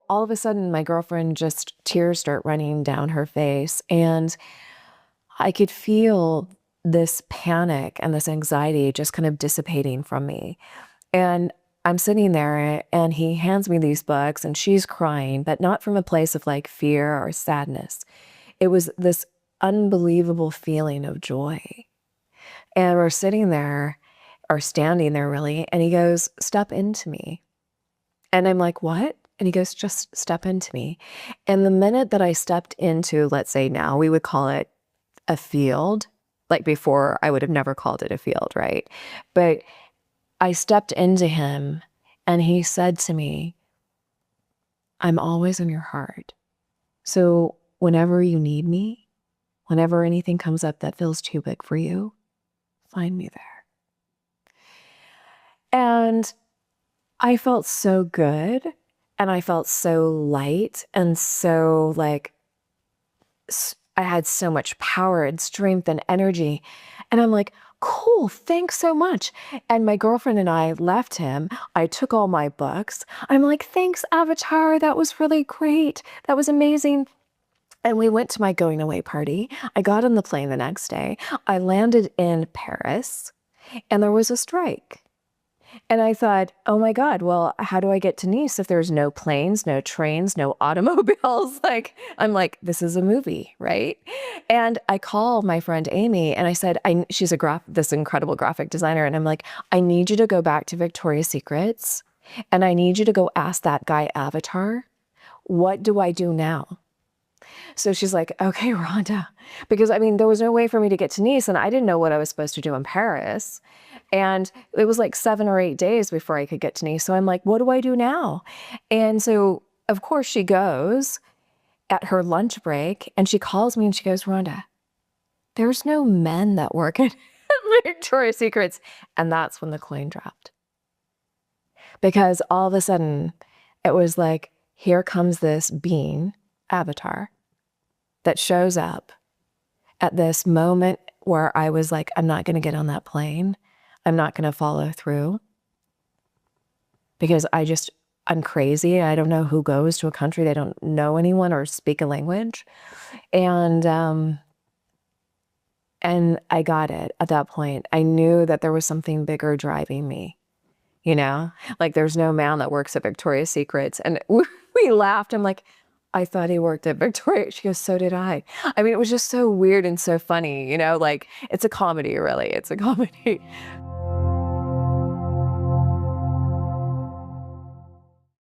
all of a sudden, my girlfriend just tears start running down her face, and I could feel this panic and this anxiety just kind of dissipating from me. And I'm sitting there and he hands me these books and she's crying, but not from a place of like fear or sadness. It was this unbelievable feeling of joy. And we're sitting there or standing there really, and he goes, "Step into me." And I'm like, "What?" And he goes, "Just step into me." And the minute that I stepped into, let's say now we would call it a field, like before I would have never called it a field, right? But I stepped into him and he said to me, "I'm always in your heart. So whenever you need me, whenever anything comes up that feels too big for you, find me there." And I felt so good and I felt so light and so like I had so much power and strength and energy. And I'm like, "Cool, thanks so much." And my girlfriend and I left him. I took all my books. I'm like, "Thanks, Avatar. That was really great. That was amazing." And we went to my going away party. I got on the plane the next day. I landed in Paris and there was a strike. And I thought, "Oh my God, well, how do I get to Nice if there's no planes, no trains, no automobiles?" Like, I'm like, this is a movie, right? And I call my friend Amy and I said, she's this incredible graphic designer. And I'm like, "I need you to go back to Victoria's Secrets and I need you to go ask that guy Avatar, what do I do now?" So she's like, "Okay, Rhonda," because I mean, there was no way for me to get to Nice and I didn't know what I was supposed to do in Paris. And it was like 7 or 8 days before I could get to Nice. So I'm like, "What do I do now?" And so, of course, she goes at her lunch break and she calls me and she goes, "Rhonda, there's no men that work at Victoria's Secrets." And that's when the coin dropped. Because all of a sudden, it was like, here comes this being, Avatar, that shows up at this moment where I was like, I'm not going to get on that plane. I'm not going to follow through because I'm crazy. I don't know who goes to a country they don't know anyone or speak a language. And I got it at that point. I knew that there was something bigger driving me, you know, like there's no man that works at Victoria's Secrets. And we laughed. I'm like, "I thought he worked at Victoria." She goes, "So did I." I mean, it was just so weird and so funny, you know, like it's a comedy, really. It's a comedy.